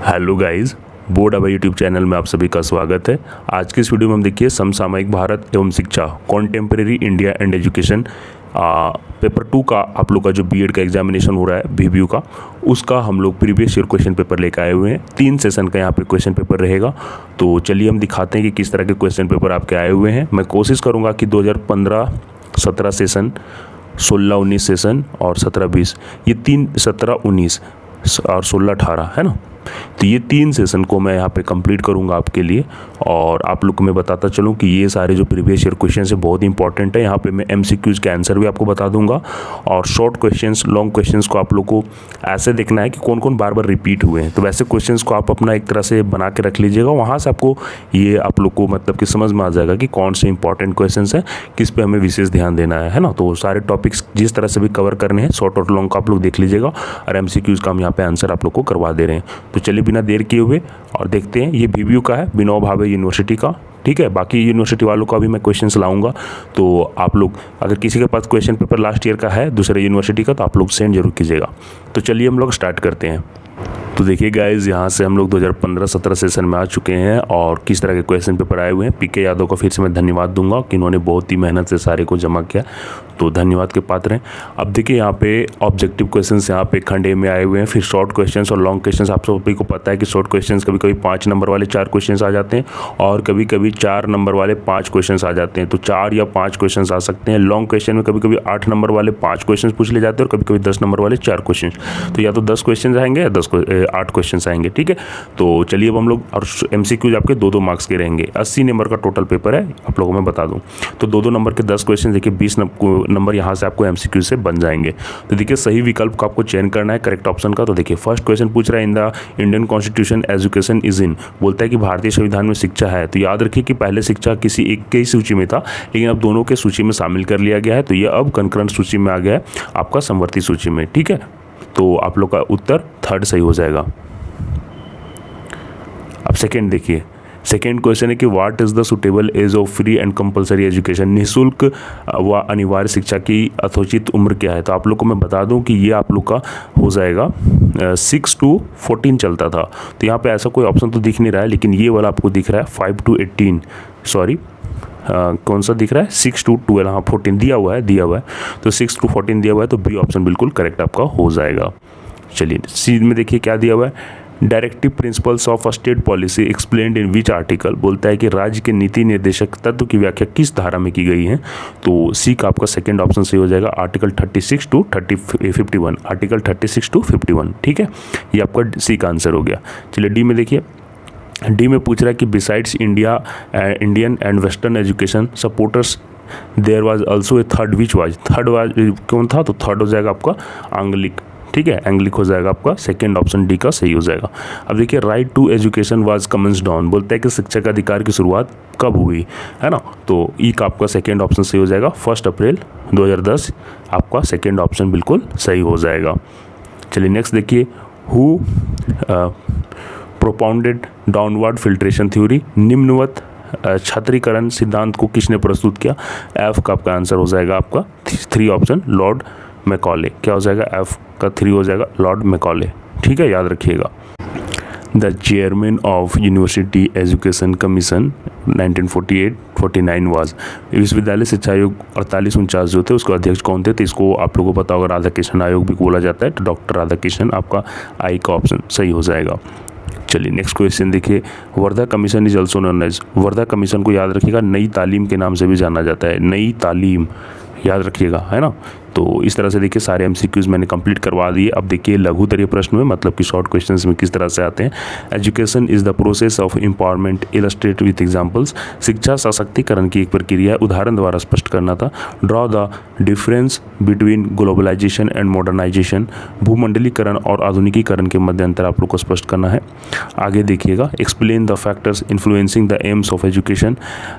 Hello guys, board अभय YouTube channel में आप सभी का स्वागत है। आज की इस वीडियो में हम देखिए समसामयिक भारत एवं शिक्षा contemporary India and education paper 2 का आप लोग का जो बीएड का एग्जामिनेशन हो रहा है बीबीयू का, उसका हम लोग प्रीवियस ईयर क्वेश्चन पेपर लेकर आए हुए हैं। 3 सेशन का यहाँ पे क्वेश्चन पेपर रहेगा। तो चलिए हम दिखाते हैं कि किस तरह के क्वेश्चन पेपर आपके आए हुए हैं। मैं कोशिश करूँगा कि 2015-17 सेशन, 16-19 सेशन और 17-20, ये 17-19 और 16-18 है ना, तो ये 3 सेशन को मैं यहाँ पे कंप्लीट करूँगा आपके लिए। और आप लोग को मैं बताता चलूँ कि ये सारे जो प्रीवियस ईयर क्वेश्चन है बहुत इंपॉर्टेंट है। यहाँ पे मैं एमसीक्यूज़ के आंसर भी आपको बता दूंगा, और शॉर्ट क्वेश्चंस, लॉन्ग क्वेश्चंस को आप लोग को ऐसे देखना है कि कौन कौन बार बार रिपीट हुए हैं। तो वैसे क्वेश्चंस को आप अपना एक तरह से बना के रख लीजिएगा, वहाँ से आपको ये आप लोग को मतलब कि समझ में आ जाएगा कि कौन से इंपॉर्टेंट क्वेश्चन है, किस पे हमें विशेष ध्यान देना है ना। तो सारे टॉपिक्स जिस तरह से भी कवर करने हैं, शॉर्ट और लॉन्ग का आप लोग देख लीजिएगा, और एमसीक्यूज़ का हम यहाँ पे आंसर आप लोग को करवा दे रहे हैं। तो चलिए बिना देर किए हुए और देखते हैं। ये बीबीयू का है, विनोबा भावे यूनिवर्सिटी का, ठीक है। बाकी यूनिवर्सिटी वालों का भी मैं क्वेश्चंस लाऊंगा, तो आप लोग अगर किसी के पास क्वेश्चन पेपर लास्ट ईयर का है दूसरे यूनिवर्सिटी का, तो आप लोग सेंड जरूर कीजिएगा। तो चलिए हम लोग स्टार्ट करते हैं। तो देखिए गाइज, यहाँ से हम लोग 2015-17 सेशन में आ चुके हैं और किस तरह के क्वेश्चन पेपर आए हुए हैं। पीके यादव को फिर से मैं धन्यवाद दूंगा कि इन्होंने बहुत ही मेहनत से सारे को जमा किया, तो धन्यवाद के पात्र हैं। अब देखिए यहाँ पे ऑब्जेक्टिव क्वेश्चंस यहाँ पे खंड ए में आए हुए हैं, फिर शॉर्ट क्वेश्चंस और लॉन्ग क्वेश्चंस। आप सभी को पता है कि शॉर्ट क्वेश्चंस कभी कभी 5 नंबर वाले 4 क्वेश्चंस आ जाते हैं, और कभी कभी 4 नंबर वाले 5 क्वेश्चंस आ जाते हैं। तो 4 या 5 क्वेश्चंस आ सकते हैं। लॉन्ग क्वेश्चन में कभी कभी 8 नंबर वाले 5 क्वेश्चन पूछ ले जाते हैं, और कभी कभी 10 नंबर वाले 4 क्वेश्चन। तो या तो 10 क्वेश्चन आएंगे या 8 क्वेश्चन आएंगे, ठीक है। तो चलिए अब हम लोग, और एमसीक्यूज आपके 2-2 मार्क्स के रहेंगे। 80 नंबर का टोटल पेपर है, आप लोगों को मैं बता दूं। तो 2-2 नंबर के 10 क्वेश्चन, देखिए 20 नंबर यहाँ से आपको एमसीक्यू से बन जाएंगे। तो देखिए सही विकल्प को आपको चयन करना है करेक्ट ऑप्शन का। तो देखिए फर्स्ट क्वेश्चन पूछ रहा है, in the Indian constitution education is in, बोलता है कि भारतीय संविधान में शिक्षा है। तो याद रखिए कि पहले शिक्षा किसी एक के ही सूची में था, लेकिन अब दोनों के सूची में शामिल कर लिया गया है। तो ये अब कंकरेंट सूची में आ गया है, आपका समवर्ती सूची में, ठीक है। तो आप लोग का उत्तर 3rd सही हो जाएगा। अब सेकेंड देखिए, सेकेंड क्वेश्चन है कि what is the suitable age of free and compulsory education, निःशुल्क व अनिवार्य शिक्षा की यथोचित उम्र क्या है। तो आप लोग को मैं बता दूं कि ये आप लोग का हो जाएगा 6 to 14 चलता था। तो यहाँ पे ऐसा कोई ऑप्शन तो दिख नहीं रहा है, लेकिन ये वाला आपको दिख रहा है 5 to 18, सॉरी कौन सा दिख रहा है 6 to 12, हाँ 14 दिया हुआ है। तो 6 to 14 दिया हुआ है, तो बी ऑप्शन बिल्कुल करेक्ट आपका हो जाएगा। चलिए सी में देखिए क्या दिया हुआ है, directive principles of state policy explained in which article, बोलता है कि राज्य के नीति निर्देशक तत्व की व्याख्या किस धारा में की गई है। तो सी का आपका सेकंड ऑप्शन सही हो जाएगा, आर्टिकल 36 to 51, आर्टिकल 36 to 51, ठीक है। ये आपका सी का आंसर हो गया। चलिए डी में देखिए, डी में पूछ रहा है कि besides Indian and western education supporters there was also a third, which was, third was कौन था। तो थर्ड हो जाएगा आपका आंग्लिक, ठीक है, एंग्लिक हो जाएगा आपका। सेकंड ऑप्शन डी का सही हो जाएगा। अब देखिए right to education was commenced on, बोलता है कि शिक्षा का अधिकार की शुरुआत कब हुई, है ना। तो ई का आपका सेकंड ऑप्शन सही हो जाएगा, 1 अप्रैल 2010, आपका सेकंड ऑप्शन बिल्कुल सही हो जाएगा। चलिए नेक्स्ट देखिए, who propounded downward filtration theory, निम्नवत छात्रीकरण सिद्धांत को किसने प्रस्तुत किया। एफ का आपका आंसर हो जाएगा आपका 3 ऑप्शन, लॉर्ड मैकॉले। क्या हो जाएगा, एफ का 3 हो जाएगा, लॉर्ड मैकॉले, ठीक है, याद रखिएगा। The chairman of university education commission 1948-49 was, विश्वविद्यालय शिक्षा आयोग 48-49 जो थे उसके अध्यक्ष कौन थे। तो इसको आप लोगों को पता होगा राधाकृष्ण आयोग भी बोला जाता है। तो डॉक्टर राधाकृष्ण, आपका आई का ऑप्शन सही हो जाएगा। चलिए नेक्स्ट क्वेश्चन देखिए, Wardha commission is also known as, Wardha commission को याद रखिएगा नई तालीम के नाम से भी जाना जाता है, नई तालीम याद रखिएगा, है ना। तो इस तरह से देखिए सारे एमसीक्यूज मैंने कंप्लीट करवा दिए। अब देखिए लघुतरीय प्रश्न में, मतलब कि शॉर्ट क्वेश्चंस में किस तरह से आते हैं। Education is the process of empowerment, illustrate with examples, शिक्षा सशक्तिकरण की एक प्रक्रिया है, उदाहरण द्वारा स्पष्ट करना था। Draw the difference between globalisation and modernisation, भूमंडलीकरण और आधुनिकीकरण के मध्य अंतर आप लोग को स्पष्ट करना है। आगे देखिएगा, explain the factors influencing the AIIMS of education,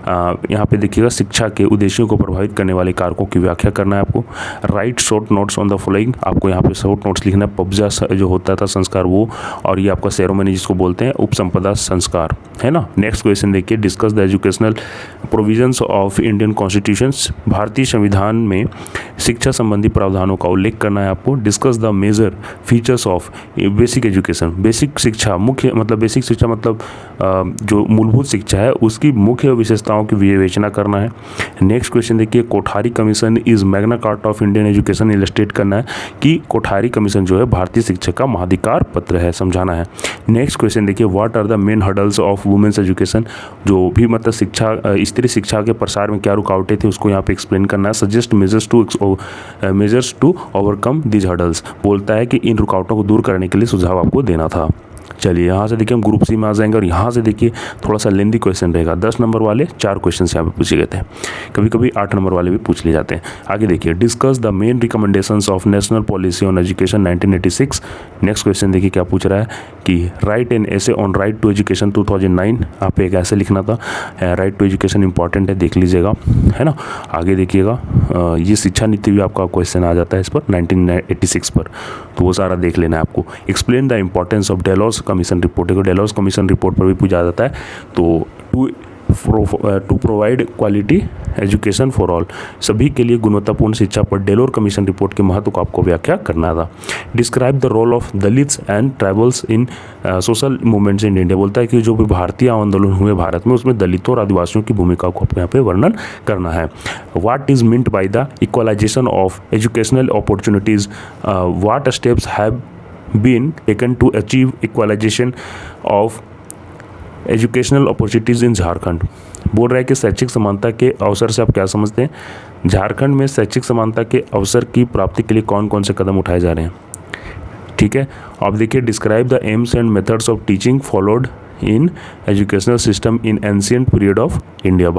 यहाँ पे देखिएगा शिक्षा के उद्देश्यों को प्रभावित करने वाले कारकों की व्याख्या करना है आपको। Right short notes on the following, आपको यहाँ पे शॉर्ट नोट्स लिखना है। पब्जा जो होता था संस्कार वो, और ये आपका सेरेमनी जिसको बोलते हैं उपसंपदा संस्कार, है ना। नेक्स्ट क्वेश्चन देखिए, discuss the educational provisions of Indian constitutions, भारतीय संविधान में शिक्षा संबंधी प्रावधानों का उल्लेख करना है आपको। Discuss the major features of basic education, basic शिक्षा मुख्य मतलब बेसिक शिक्षा मतलब जो मूलभूत शिक्षा है उसकी मुख्य विशेषताओं की विवेचना करना है। नेक्स्ट क्वेश्चन देखिए, Kothari commission is Magna carta of Indian education, illustrate करना है कि कोठारी कमीशन जो है भारतीय शिक्षा का महाधिकार पत्र है, समझाना है। नेक्स्ट क्वेश्चन देखिए, what are the main hurdles of women's education, जो भी मतलब शिक्षा स्त्री शिक्षा के प्रसार में क्या रुकावटें थी उसको यहाँ पे एक्सप्लेन करना है। Suggest measures to overcome these hurdles, बोलता है कि इन रुकावटों को दूर करने के लिए सुझाव आपको देना था। चलिए यहाँ से देखिए हम ग्रुप सी में आ जाएंगे और यहाँ से देखिए थोड़ा सा लेंदी क्वेश्चन रहेगा। 10 नंबर वाले 4 क्वेश्चन यहाँ पे पूछे गए थे, कभी कभी 8 नंबर वाले भी पूछ लिए जाते हैं। आगे देखिए, discuss the main recommendations of national policy on education 1986। Next question देखिए क्या पूछ रहा है कि राइट एन ऐसे ऑन राइट टू एजुकेशन 2009, आप एक ऐसे लिखना था। राइट टू एजुकेशन इंपॉर्टेंट है, देख लीजिएगा, है ना। आगे देखिएगा ये शिक्षा नीति भी आपका क्वेश्चन आ जाता है इस पर 1986 पर, तो वो सारा देख लेना है आपको। Explain the importance of Delors commission report, Delors commission report पर भी पूछा जाता है। तो to provide quality education for all, सभी के लिए गुणवत्तापूर्ण शिक्षा पर डेलोर कमीशन रिपोर्ट के महत्व को आपको व्याख्या करना था। Describe the role of Dalits and tribals in social movements in India, बोलता है कि जो भी भारतीय आंदोलन हुए भारत में उसमें दलितों और आदिवासियों की भूमिका को आपको यहाँ पे वर्णन करना है। What is meant by the equalisation of educational opportunities, what steps have been taken to achieve equalisation of educational opportunities in Jharkhand, बोल रहा है कि शैक्षिक समानता के अवसर से आप क्या समझते हैं। झारखंड में शैक्षिक समानता के अवसर की प्राप्ति के लिए कौन कौन से कदम उठाए जा रहे हैं, ठीक है। आप देखिए, describe the AIIMS and methods of teaching followed in educational system in ancient period of India,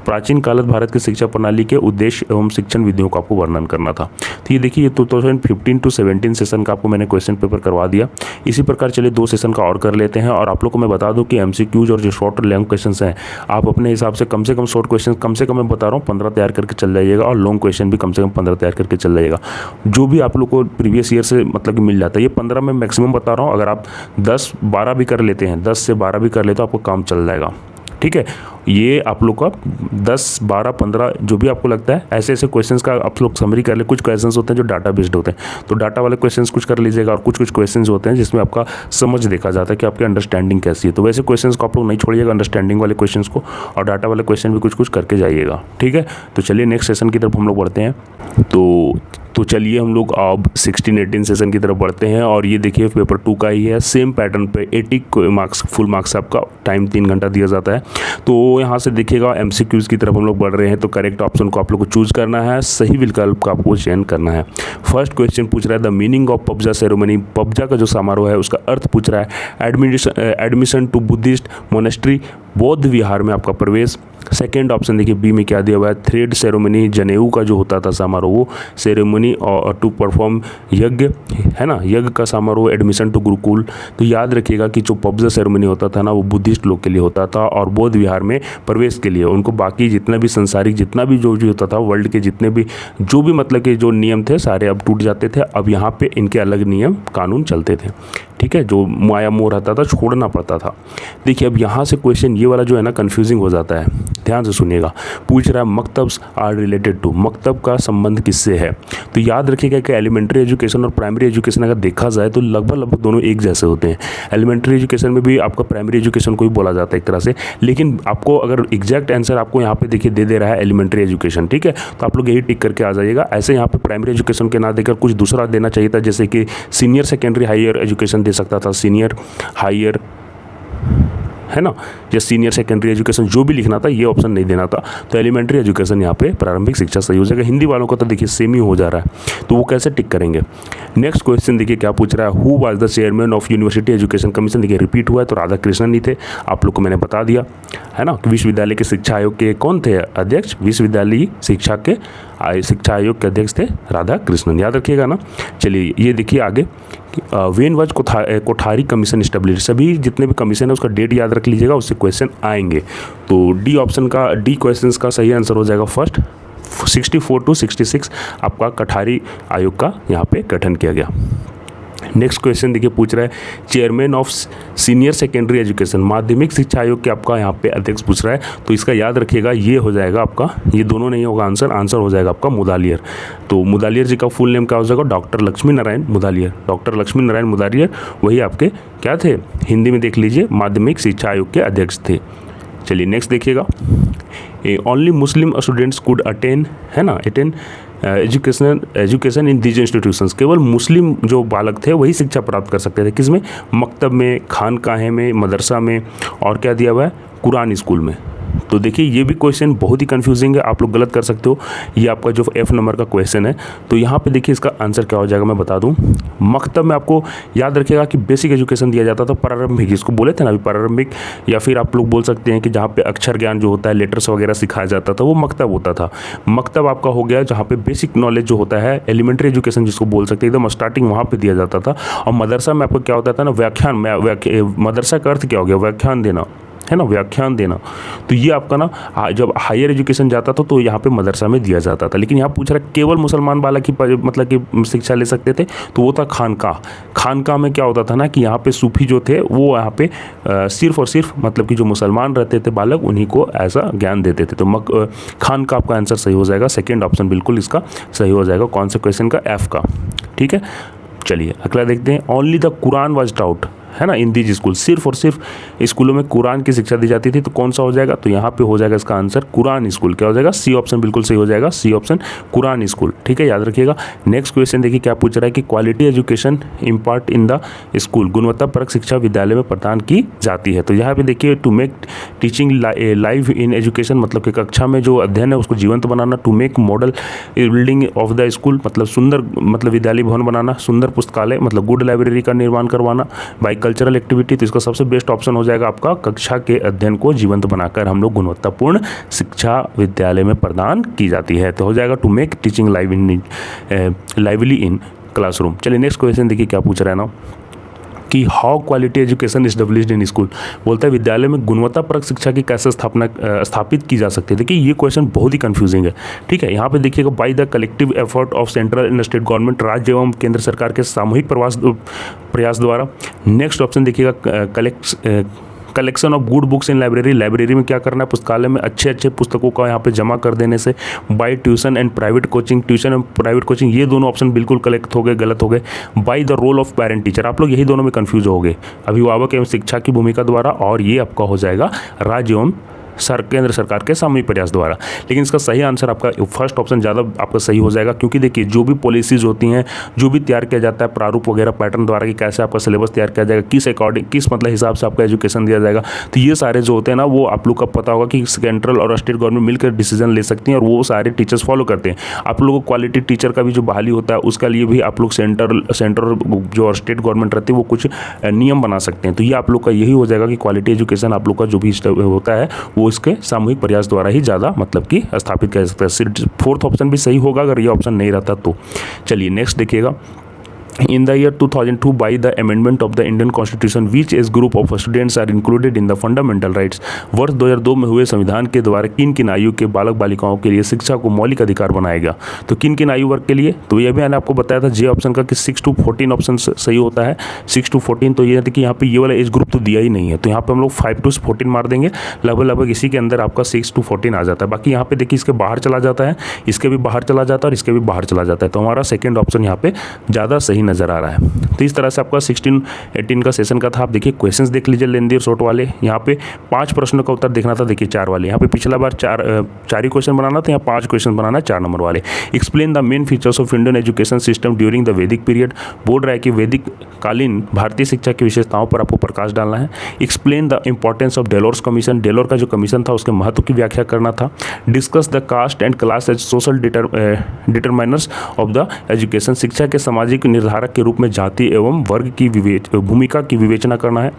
प्राचीन काल भारत की शिक्षा प्रणाली के उद्देश्य एवं शिक्षण विधियों का आपको वर्णन करना था। तो ये देखिए, ये 2015 to 17 सेशन का आपको मैंने क्वेश्चन पेपर करवा दिया। इसी प्रकार चलिए 2 सेशन का और कर लेते हैं। और आप लोग को मैं बता दूं कि एमसीक्यूज और जो शॉर्ट और लॉन्ग क्वेश्चन हैं आप अपने हिसाब से कम शॉर्ट क्वेश्चन कम से कम मैं बता रहा हूँ 15 तैयार करके चल जाइएगा, और लॉन्ग क्वेश्चन भी कम से कम 15 तैयार करके चल जाइएगा। जो भी आप लोग को प्रीवियस ईयर से मतलब कि मिल जाता है, ये 15 में मैक्सिमम बता रहा हूँ। अगर आप 10-12 भी कर लेते हैं, 10 से 12 भी कर लेते हो, आपको काम चल जाएगा, ठीक है। ये आप लोग का 10, 12, 15 जो भी आपको लगता है, ऐसे ऐसे क्वेश्चंस का आप लोग समरी कर ले। कुछ क्वेश्चंस होते हैं जो डाटा बेस्ड होते हैं, तो डाटा वाले क्वेश्चंस कुछ कर लीजिएगा, और कुछ क्वेश्चंस होते हैं जिसमें आपका समझ देखा जाता है कि आपकी अंडरस्टैंडिंग कैसी है। तो वैसे क्वेश्चंस को आप लोग नहीं छोड़िएगा, अंडरस्टैंडिंग वाले क्वेश्चंस को, और डाटा वाले क्वेश्चन भी कुछ करके जाइएगा, ठीक है। तो चलिए नेक्स्ट सेशन की तरफ हम लोग बढ़ते हैं। तो चलिए हम लोग अब 16-18 सेशन की तरफ बढ़ते हैं। और ये देखिए पेपर 2 का ही है, सेम पैटर्न पे 80 मार्क्स फुल मार्क्स आपका, टाइम 3 घंटा दिया जाता है। तो यहाँ से देखिएगा एमसीक्यूज की तरफ हम लोग बढ़ रहे हैं। तो करेक्ट ऑप्शन को आप लोग को चूज करना है, सही विकल्प का आपको चयन करना है। फर्स्ट क्वेश्चन पूछ रहा है द मीनिंग ऑफ पबजा सेरेमनी, पबजा का जो समारोह है उसका अर्थ पूछ रहा है। एडमिशन टू बुद्धिस्ट मोनेस्ट्री, बौद्ध विहार में आपका प्रवेश। सेकेंड ऑप्शन देखिए बी में क्या दिया हुआ है, थ्रेड सेरेमनी, जनेऊ का जो होता था समारोह वो सेरेमनी, और टू परफॉर्म यज्ञ, है ना, यज्ञ का समारोह, एडमिशन टू गुरुकुल। तो याद रखिएगा कि जो पबजा सेरेमनी होता था ना, वो बुद्धिस्ट लोग के लिए होता था, और बौद्ध विहार में प्रवेश के लिए उनको बाकी जितना भी संसारिक जितना भी जो होता था वर्ल्ड के जितने भी जो भी मतलब के जो नियम थे सारे अब टूट जाते थे। अब यहाँ पे इनके अलग नियम कानून चलते थे, ठीक है। जो माया मोह रहता था छोड़ना पड़ता था। देखिए अब यहाँ से क्वेश्चन ये वाला जो है ना कंफ्यूजिंग हो जाता है, ध्यान से सुनिएगा। पूछ रहा है मकतब्स आर रिलेटेड टू, मकतब का संबंध किससे है। तो याद रखिएगा कि एलिमेंट्री एजुकेशन और प्राइमरी एजुकेशन अगर देखा जाए तो लगभग दोनों एक जैसे होते हैं। एलिमेंट्री एजुकेशन में भी आपका प्राइमरी एजुकेशन को ही बोला जाता है एक तरह से, लेकिन आपको अगर एग्जैक्ट आंसर आपको यहाँ पे देखिए दे रहा है एलिमेंट्री एजुकेशन, ठीक है। तो आप लोग यही टिक करके आ जाइएगा। ऐसे यहाँ पे प्राइमरी एजुकेशन के ना देकर कुछ दूसरा देना चाहिए था, जैसे कि सीनियर सेकेंडरी हायर एजुकेशन दे सकता था, सीनियर हायर, है ना, या सीनियर सेकेंडरी एजुकेशन जो भी लिखना था, ये ऑप्शन नहीं देना था। तो एलिमेंट्री एजुकेशन यहाँ पे प्रारंभिक शिक्षा सही हो जाएगा। हिंदी वालों का तो देखिए सेम ही हो जा रहा है, तो वो कैसे टिक करेंगे। नेक्स्ट क्वेश्चन देखिए क्या पूछ रहा है, who was the chairman of university education commission. देखिए रिपीट हुआ है, तो राधा कृष्णन ही थे, आप लोग को मैंने बता दिया, है ना। विश्वविद्यालय के शिक्षा आयोग के कौन थे अध्यक्ष, विश्वविद्यालय शिक्षा आयोग के अध्यक्ष थे राधा कृष्णन, याद रखिएगा ना। चलिए ये देखिए आगे, when was Kothari commission establish, सभी जितने भी कमीशन है उसका डेट याद रख लीजिएगा, उससे क्वेश्चन आएंगे। तो डी ऑप्शन का, डी क्वेश्चन का सही आंसर हो जाएगा फर्स्ट, 64 to 66 आपका कोठारी आयोग का यहाँ पे गठन किया गया। नेक्स्ट क्वेश्चन देखिए पूछ रहा है chairman of senior secondary education, माध्यमिक शिक्षा आयोग के आपका यहाँ पे अध्यक्ष पूछ रहा है। तो इसका याद रखिएगा ये हो जाएगा आपका, ये दोनों नहीं होगा आंसर हो जाएगा आपका मुदालियर। तो मुदालियर जी का फुल नेम क्या हो जाएगा, डॉक्टर लक्ष्मी नारायण मुदालियर। डॉक्टर लक्ष्मी नारायण मुदालियर वही आपके क्या थे, हिंदी में देख लीजिए माध्यमिक शिक्षा आयोग के अध्यक्ष थे। चलिए नेक्स्ट देखिएगा, only Muslim students could attain, है ना, attain education in these institutions, केवल मुस्लिम जो बालक थे वही शिक्षा प्राप्त कर सकते थे, किसमें, मकतब में, खानकाहे में, मदरसा में, और क्या दिया हुआ है, कुरान स्कूल में। तो देखिए ये भी क्वेश्चन बहुत ही कंफ्यूजिंग है, आप लोग गलत कर सकते हो। ये आपका जो F नंबर का क्वेश्चन है, तो यहाँ पे देखिए इसका आंसर क्या हो जाएगा मैं बता दूँ। मकतब में आपको याद रखिएगा कि बेसिक एजुकेशन दिया जाता था, प्रारंभिक, इसको बोले थे ना अभी प्रारंभिक, या फिर आप लोग बोल सकते हैं कि जहाँ पे अक्षर ज्ञान जो होता है, लेटर्स वगैरह सिखाया जाता था, वो मकतब होता था। मकतब आपका हो गया जहाँ पे बेसिक नॉलेज जो होता है, एलिमेंट्री एजुकेशन जिसको बोल सकते हैं, एकदम स्टार्टिंग वहाँ पे दिया जाता था। और मदरसा में आपको क्या होता था ना, व्याख्यान, मदरसा का अर्थ क्या हो गया, व्याख्यान देना, है ना, व्याख्यान देना। तो ये आपका ना जब हायर एजुकेशन जाता था तो यहाँ पे मदरसा में दिया जाता था। लेकिन यहाँ पूछ रहा है केवल मुसलमान बालक की मतलब कि शिक्षा ले सकते थे, तो वो था खानकाह। खानकाह में क्या होता था ना कि यहाँ पे सूफी जो थे वो यहाँ पे सिर्फ और सिर्फ मतलब कि जो मुसलमान रहते थे बालक उन्हीं को ऐसा ज्ञान देते थे। तो खानकाह आपका आंसर सही हो जाएगा, सेकेंड ऑप्शन बिल्कुल इसका सही हो जाएगा। कौन से क्वेश्चन का, F का, ठीक है। चलिए अगला देखते हैं, only the Quran was taut, है ना, इन दीज स्कूल, सिर्फ और सिर्फ स्कूलों में कुरान की शिक्षा दी जाती थी। तो कौन सा हो जाएगा, तो यहाँ पे हो जाएगा इसका आंसर कुरान स्कूल। क्या हो जाएगा, C ऑप्शन बिल्कुल सही हो जाएगा, C ऑप्शन कुरान स्कूल, ठीक है, याद रखिएगा। नेक्स्ट क्वेश्चन देखिए क्या पूछ रहा है कि quality education impart in the school, गुणवत्तापरक शिक्षा विद्यालय में प्रदान की जाती है। तो यहाँ पे देखिए to make teaching live in education, मतलब कि कक्षा में जो अध्ययन है उसको जीवंत बनाना। To make model building of the school, मतलब सुंदर, मतलब विद्यालय भवन बनाना। सुंदर पुस्तकालय, मतलब गुड लाइब्रेरी का निर्माण करवाना। बाई कल्चरल एक्टिविटी, तो इसका सबसे बेस्ट ऑप्शन हो जाएगा आपका कक्षा के अध्ययन को जीवंत बनाकर हम लोग गुणवत्तापूर्ण शिक्षा विद्यालय में प्रदान की जाती है। तो हो जाएगा to make teaching lively in classroom. चलिए नेक्स्ट क्वेश्चन देखिए क्या पूछ रहा है ना कि how quality education established in school, बोलता है विद्यालय में गुणवत्तापरक शिक्षा की कैसे स्थापित की जा सकती है। देखिए ये क्वेश्चन बहुत ही कंफ्यूजिंग है, ठीक है। यहाँ पे देखिएगा by the collective effort of central and state government, राज्य एवं केंद्र सरकार के सामूहिक प्रयास द्वारा। नेक्स्ट ऑप्शन देखिएगा collection of good books in library, library में क्या करना है, पुस्तकालय में अच्छे अच्छे पुस्तकों का यहाँ पे जमा कर देने से। By tuition and private coaching, tuition and private coaching, ये दोनों ऑप्शन बिल्कुल कलेक्ट हो गए, गलत हो गए। By the role of parent teacher, आप लोग यही दोनों में कंफ्यूज हो गए, अभिभावक एवं शिक्षा की भूमिका द्वारा, और ये आपका हो जाएगा राज्य एवं केंद्र सरकार के सामूहिक प्रयास द्वारा। लेकिन इसका सही आंसर आपका फर्स्ट ऑप्शन ज़्यादा आपका सही हो जाएगा, क्योंकि देखिए जो भी पॉलिसीज़ होती हैं, जो भी तैयार किया जाता है प्रारूप वगैरह पैटर्न द्वारा कि कैसे आपका सिलेबस तैयार किया जाएगा, किस अकॉर्डिंग, किस मतलब हिसाब से आपका एजुकेशन दिया जाएगा, तो ये सारे जो होते हैं ना वो आप लोग का पता होगा कि सेंट्रल और स्टेट गवर्नमेंट मिलकर डिसीजन ले सकती हैं, और वो सारे टीचर्स फॉलो करते हैं। आप लोगों को क्वालिटी टीचर का भी जो बहाली होता है उसका लिए भी आप लोग सेंट्रल जो और स्टेट गवर्नमेंट रहती है वो कुछ नियम बना सकते हैं। तो ये आप लोग का यही हो जाएगा कि क्वालिटी एजुकेशन आप लोग का जो भी होता है वो इसके सामूहिक प्रयास द्वारा ही ज़्यादा मतलब कि स्थापित किया जा सकता है। सिर्फ फोर्थ ऑप्शन भी सही होगा अगर ये ऑप्शन नहीं रहता तो। चलिए नेक्स्ट देखिएगा, In the year 2002, by the amendment of the Indian Constitution, which age group of students are included in the fundamental rights? वर्ष 2002 में हुए संविधान के द्वारा किन किन आयु के बालक बालिकाओं के लिए शिक्षा को मौलिक अधिकार बनाया गया। तो किन किन आयु वर्ग के लिए, तो ये भी मैंने आपको बताया था जे ऑप्शन का कि 6 to 14 ऑप्शन सही होता है। 6 to 14, तो ये देखिए यहाँ पे ये वाला एज ग्रुप तो दिया ही नहीं है, तो यहाँ पे हम लोग 5 to 14 मार देंगे, लगभग इसी के अंदर आपका 6 to 14 आ जाता है। बाकी यहाँ पे देखिए इसके बाहर चला जाता है, इसके भी बाहर चला जाता है और इसके भी बाहर चला जाता है, तो हमारा सेकेंड ऑप्शन यहाँ पे ज़्यादा सही नजर आ रहा है। तो इस तरह से आपका 16-18 का सेशन का था। आप देखिए क्वेश्चंस देख लीजिए लेंदी और शॉर्ट वाले। यहाँ पे 5 प्रश्नों का उत्तर देखना था, देखिए 4 वाले। यहाँ पे पिछला बार 4 ही क्वेश्चन बनाना था, यहाँ 5 क्वेश्चन बनाना है 4 नंबर वाले। Explain the main features of Indian education system during the वैदिक पीरियड, बोल रहा है कि वैदिक कालीन भारतीय शिक्षा की विशेषताओं पर आपको प्रकाश डालना है। Explain the importance of Delors commission, Delors का जो कमीशन था उसके महत्व की व्याख्या करना था। Discuss the caste and class as social determiners of the education, शिक्षा के सामाजिक निर्धारक के रूप में जाति एवं वर्ग की भूमिका की विवेचना करना है।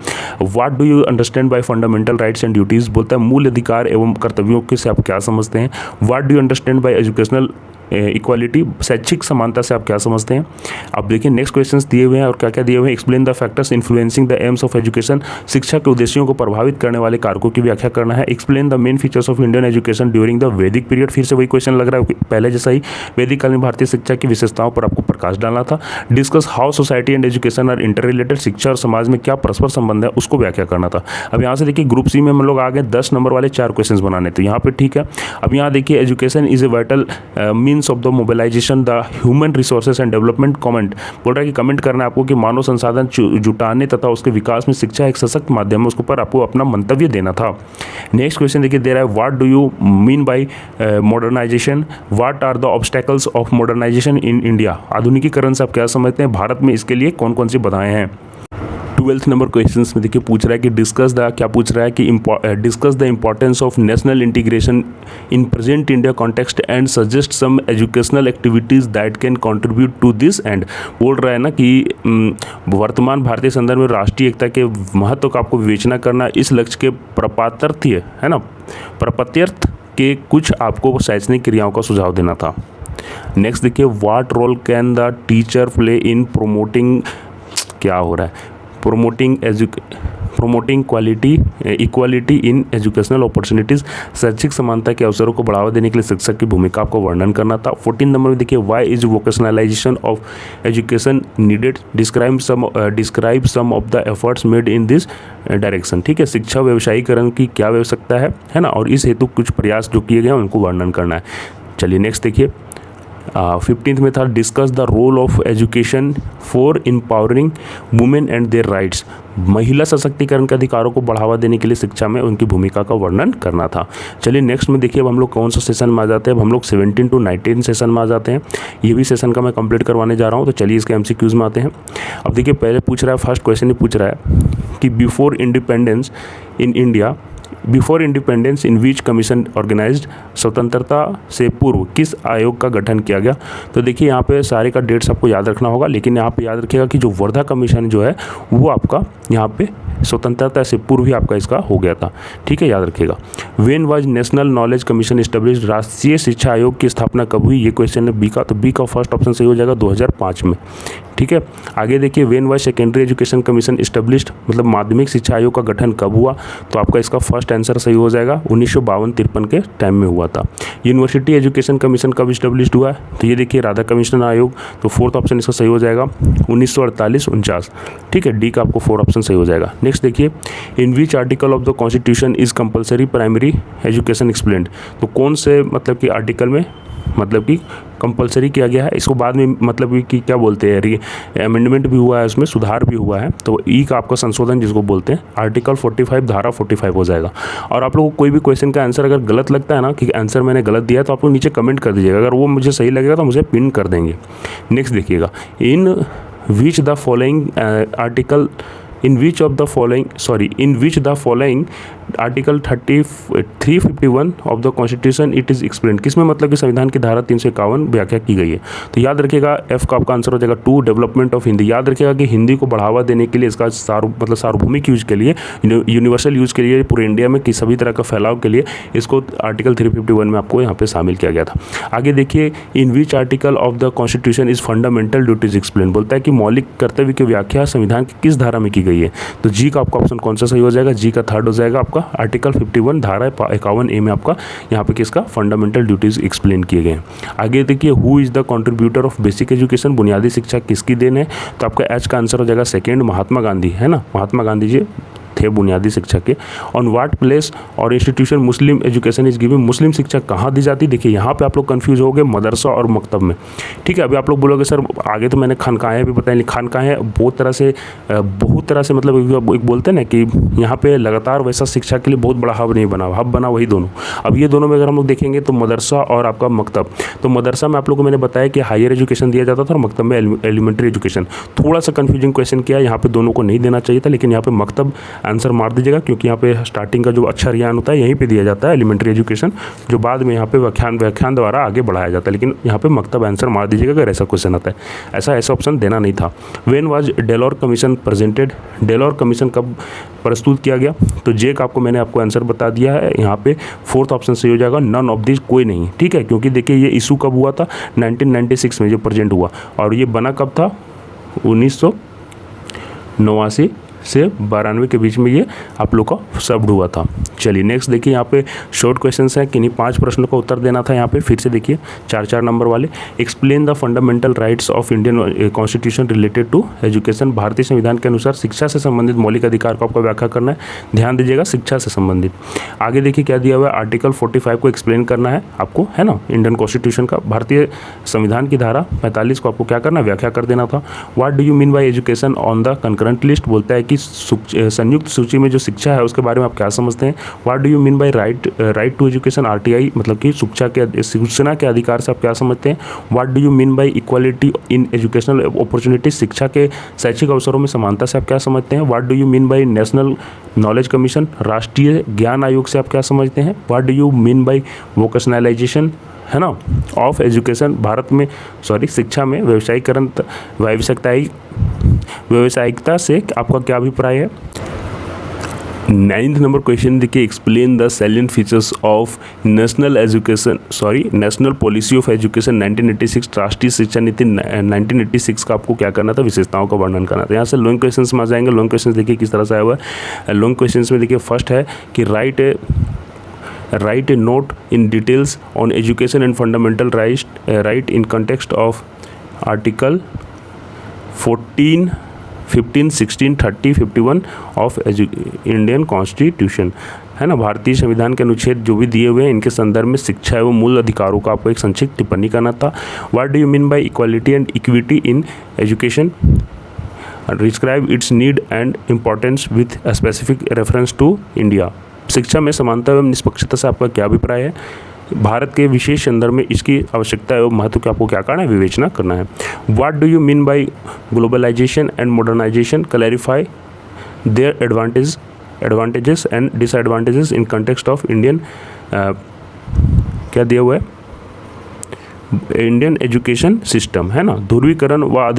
What do you understand by fundamental rights and duties, बोलता है मूल अधिकार एवं कर्तव्यों के से आप क्या समझते हैं। What do you understand by educational equality, शैक्षिक समानता से आप क्या समझते हैं। अब देखिए नेक्स्ट क्वेश्चंस दिए हुए हैं और क्या क्या दिए हुए हैं। Explain the factors influencing the AIIMS of education, शिक्षा के उद्देश्यों को प्रभावित करने वाले कारकों की व्याख्या करना है। Explain the main features of Indian education during the वैदिक पीरियड, फिर से वही क्वेश्चन लग रहा है पहले जैसा ही, वैदिक काल में भारतीय शिक्षा की विशेषताओं पर आपको प्रकाश डालना था। Discuss how society and education are interrelated, शिक्षा और समाज में क्या परस्पर संबंध है उसको व्याख्या करना था। अब यहाँ से देखिए ग्रुप सी में हम लोग आ गए 10 नंबर वाले 4 क्वेश्चन बनाने, तो यहाँ पे ठीक है। अब यहाँ देखिए education is a vital means of the mobilisation the human resources and development. Comment बोल रहा है कि कमेंट करना है आपको कि मानव संसाधन जुटाने तथा उसके विकास में शिक्षा एक सशक्त माध्यम है, उसके ऊपर आपको अपना मंतव्य देना था। नेक्स्ट क्वेश्चन देखिए दे रहा है what do you mean by modernisation, what are the obstacles of modernisation in India, आधुनिकीकरण से आप क्या समझते हैं, भारत में इसके लिए कौन कौन सी बाधाएं हैं। 12th नंबर क्वेश्चंस में देखिए पूछ रहा है कि डिस्कस द, क्या पूछ रहा है कि discuss the importance of national integration in present India context and suggest some educational activities that can contribute to this end. बोल रहा है ना कि वर्तमान भारतीय संदर्भ में राष्ट्रीय एकता के महत्व का आपको विवेचना करना, इस लक्ष्य के प्रपात्यर्थ है ना, प्रपत्यर्थ के कुछ आपको शैक्षणिक क्रियाओं का सुझाव देना था। नेक्स्ट देखिए what role can the teacher play in promoting, क्या हो रहा है, promoting quality equality in educational opportunities, शैक्षिक समानता के अवसरों को बढ़ावा देने के लिए शिक्षक की भूमिका का वर्णन करना था। 14 नंबर में देखिए why is vocationalisation of education needed, describe some of the efforts made in this direction. ठीक है, शिक्षा व्यवसायीकरण की क्या आवश्यकता है ना, और इस हेतु कुछ प्रयास जो किए गए हैं उनको वर्णन करना है। चलिए नेक्स्ट देखिए 15th में था discuss the role of education for empowering women and their rights, महिला सशक्तिकरण के अधिकारों को बढ़ावा देने के लिए शिक्षा में उनकी भूमिका का वर्णन करना था। चलिए नेक्स्ट में देखिए अब हम लोग कौन सा सेशन में आ जाते हैं, अब हम लोग 17 to 19 सेशन में आ जाते हैं। ये भी सेशन का मैं कंप्लीट करवाने जा रहा हूँ, तो चलिए इसके MCQs में आते हैं। अब देखिए पहले पूछ रहा है, फर्स्ट क्वेश्चन ही पूछ रहा है कि before independence in India, before independence in which commission organised, स्वतंत्रता से पूर्व किस आयोग का गठन किया गया। तो देखिए यहाँ पे सारे का डेट्स आपको याद रखना होगा, लेकिन यहाँ पे याद रखिएगा कि जो वर्धा कमीशन जो है वो आपका यहाँ पे स्वतंत्रता से पूर्व ही आपका इसका हो गया था। ठीक है, याद रखिएगा। When was national knowledge commission established, राष्ट्रीय शिक्षा आयोग की स्थापना कब हुई, ये क्वेश्चन है बी का, तो बी का फर्स्ट ऑप्शन सही हो जाएगा 2005 में। ठीक है, आगे देखिए when was secondary education commission established, मतलब माध्यमिक शिक्षा आयोग का गठन कब हुआ, तो आपका इसका फर्स्ट आंसर सही हो जाएगा 1952-53 के टाइम में हुआ था। यूनिवर्सिटी एजुकेशन कमीशन कब एस्टेब्लिश्ड हुआ है, तो ये देखिए राधा कमिश्नर आयोग, तो फोर्थ ऑप्शन इसका सही हो जाएगा 1948-49। ठीक है, डी का आपको 4 ऑप्शन सही हो जाएगा। नेक्स्ट देखिए in which article of the constitution is compulsory primary education explained, तो कौन से मतलब कि आर्टिकल में मतलब कि कंपलसरी किया गया है, इसको बाद में मतलब कि क्या बोलते हैं अमेंडमेंट भी हुआ है, उसमें सुधार भी हुआ है, तो ई का आपका संशोधन जिसको बोलते हैं आर्टिकल 45 धारा 45 हो जाएगा। और आप लोगों को कोई भी क्वेश्चन का आंसर अगर गलत लगता है ना कि आंसर मैंने गलत दिया है, तो आप लोग नीचे कमेंट कर दीजिएगा, अगर वो मुझे सही लगेगा तो मुझे पिन कर देंगे। नेक्स्ट देखिएगा in which the following article in which the following article 351 of the constitution it is explain, किसमें मतलब कि संविधान की धारा 351 व्याख्या की गई है। तो याद रखिएगा एफ का आपका आंसर हो जाएगा 2 डेवलपमेंट ऑफ हिंदी। याद रखिएगा कि हिंदी को बढ़ावा देने के लिए इसका सार्वभौमिक यूज के लिए, यूनिवर्सल यूज के लिए, पूरे इंडिया में किसी सभी तरह का फैलाव के लिए इसको आर्टिकल 351 में आपको यहाँ पे शामिल किया गया था। आगे देखिए in which article of the constitution is fundamental duties explain, बोलता है कि मौलिक कर्तव्य की व्याख्या संविधान की किस धारा में की गई है। तो जी का आपका ऑप्शन कौन सा सही हो जाएगा, जी का थर्ड हो जाएगा आपका आर्टिकल 51 धारा 51A में आपका यहाँ पे किसका फंडामेंटल ड्यूटीज एक्सप्लेन किए गए हैं। आगे देखिए who is the contributor of basic education, बुनियादी शिक्षा किसकी देन है, तो आपका एच का आंसर हो जाएगा सेकेंड महात्मा गांधी, है ना, महात्मा गांधी जी थे बुनियादी शिक्षा के। ऑन व्हाट प्लेस और institution Muslim education is given, Muslim शिक्षा कहाँ दी जाती है। देखिए यहाँ पे आप लोग कंफ्यूज हो गए मदरसा और मकतब में। ठीक है, अभी आप लोग बोलोगे सर आगे तो मैंने खानकाहें भी बताई, खानकाहें बहुत तरह से मतलब एक बोलते हैं ना कि यहाँ पे लगातार वैसा शिक्षा के लिए बहुत बड़ा हब नहीं बना, हब बना वही दोनों। अब ये दोनों में अगर हम लोग देखेंगे तो मदरसा और आपका मकतब, तो मदरसा में आप लोगों को मैंने बताया कि हायर एजुकेशन दिया जाता था और मकतब में एलिमेंट्री एजुकेशन। थोड़ा सा कन्फ्यूजिंग क्वेश्चन किया, यहाँ पे दोनों को नहीं देना चाहिए था, लेकिन यहाँ पे मकतब आंसर मार दीजिएगा, क्योंकि यहाँ पे स्टार्टिंग का जो अक्षर ज्ञान होता है यहीं पे दिया जाता है, एलिमेंट्री एजुकेशन, जो बाद में यहाँ पे व्याख्यान द्वारा आगे बढ़ाया जाता है। लेकिन यहाँ पे मकतब आंसर मार दीजिएगा अगर ऐसा क्वेश्चन आता है। ऐसा ऑप्शन देना नहीं था। When was Delors commission presented, Delors commission कब प्रस्तुत किया गया? तो जे का मैंने आपको आंसर बता दिया है। यहाँ पे फोर्थ ऑप्शन सही हो जाएगा, नन ऑफ दिस, कोई नहीं, ठीक है। क्योंकि देखिए ये इशू कब हुआ था? 1996 में जो प्रेजेंट हुआ, और ये बना कब था? 1989 से 92 के बीच में ये आप लोग का शब्द हुआ था। चलिए नेक्स्ट देखिए, यहाँ पे शॉर्ट क्वेश्चंस हैं, किन्हीं 5 प्रश्नों का उत्तर देना था। यहाँ पे फिर से देखिए 4-4 नंबर वाले। Explain the fundamental rights of Indian constitution related to education. भारतीय संविधान के अनुसार शिक्षा से संबंधित मौलिक अधिकार को आपको व्याख्या करना है। ध्यान दीजिएगा, शिक्षा से संबंधित। आगे देखिए क्या दिया हुआ है, आर्टिकल 45 को एक्सप्लेन करना है आपको, है ना, इंडियन कॉन्स्टिट्यूशन का, भारतीय संविधान की धारा 45 को आपको क्या करना, व्याख्या कर देना था। What do you mean bye education on the concurrent list, बोलता है कि संयुक्त सूची में जो शिक्षा है उसके बारे में आप क्या समझते हैं। What do you mean by right to education, RTI, मतलब कि सूचना के अधिकार से आप क्या समझते हैं। What do you mean by equality in educational opportunity, शिक्षा के शैक्षिक अवसरों में समानता से आप क्या समझते हैं। What do you mean bye national knowledge commission, राष्ट्रीय ज्ञान आयोग से आप क्या समझते हैं। What do you mean bye vocationalisation, है ना, ऑफ एजुकेशन, भारत में शिक्षा में व्यावसायिकता से आपका क्या अभिप्राय है। 9th नंबर क्वेश्चन देखिए, explain the salient features of national policy of education 1986, राष्ट्रीय शिक्षा नीति 1986 का आपको क्या करना था, विशेषताओं का वर्णन करना था। यहाँ से लॉन्ग क्वेश्चंस में आ जाएंगे। लॉन्ग क्वेश्चंस देखिए किस तरह से आया हुआ है। लॉन्ग क्वेश्चंस में देखिए फर्स्ट है कि right A note in details on education and fundamental right in context of article 14, 15, 16, 30, 51 of Indian constitution, है ना। भारतीय संविधान के अनुच्छेद जो भी दिए हुए हैं इनके संदर्भ में शिक्षा एवं मूल अधिकारों का आपको एक संक्षिप्त टिप्पणी करना था। What do you mean by equality and equity in education, describe its need and importance with specific reference to India, शिक्षा में समानता एवं निष्पक्षता से आपका क्या अभिप्राय है। भारत के विशेष संदर्भ में इसकी आवश्यकता एवं महत्व को आपको क्या करना है, विवेचना करना है। What do you mean by globalisation and modernisation, clarify their advantages and disadvantages in context of Indian, क्या दिया हुआ है, इंडियन एजुकेशन सिस्टम, है ना। ध्रुवीकरण व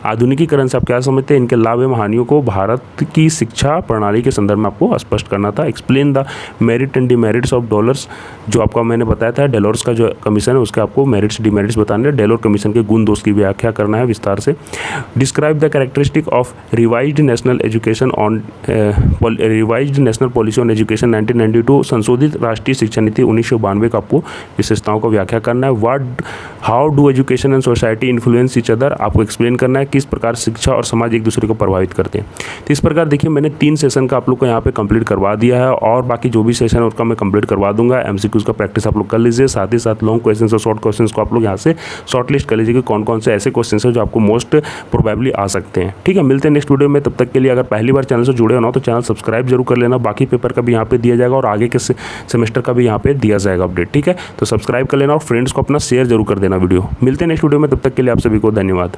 आधुनिकीकरण से आप क्या समझते हैं, इनके लाभ एवं हानियों को भारत की शिक्षा प्रणाली के संदर्भ में आपको स्पष्ट करना था। Explain the merit and demerits of dollars, जो आपका मैंने बताया था डेलोर्स का जो कमीशन है उसके आपको मेरिट्स डिमेरिट्स बताने हैं। डेलोर कमीशन के गुण दोष की व्याख्या करना है विस्तार से। Describe the characteristic of revised national policy on education 1992, संशोधित राष्ट्रीय शिक्षा नीति 1992 का आपको विशेषताओं को व्याख्या करना है। How do education and society influence each other, आपको एक्सप्लेन करना है किस प्रकार शिक्षा और समाज एक दूसरे को प्रभावित करते हैं। तो इस प्रकार देखिए मैंने 3 सेशन का आप लोग को यहाँ पे कंप्लीट करवा दिया है, और बाकी जो भी सेशन है उसका मैं कंप्लीट करवा दूंगा। MCQs का प्रैक्टिस आप लोग कर लीजिए, साथ ही साथ लॉन्ग क्वेश्चन और शॉर्ट क्वेश्चन को आप लोग यहाँ से शॉर्ट लिस्ट कर लीजिए कि कौन कौन से ऐसे क्वेश्चन है जो आपको मोस्ट प्रोबेबली आ सकते हैं। ठीक है, मिलते हैं नेक्स्ट वीडियो में। तब तक के लिए अगर पहली बार चैनल से जुड़े होना तो चैनल सब्सक्राइब जरूर कर लेना। बाकी पेपर का भी यहाँ पे दिया जाएगा और आगे के सेमेस्टर का भी यहाँ पे दिया जाएगा अपडेट। ठीक है, तो सब्सक्राइब कर लेना और फ्रेंड्स को अपना शेयर जरूर कर देना वीडियो। मिलते हैं नेक्स्ट वीडियो में, तब तक के लिए आप सभी को धन्यवाद।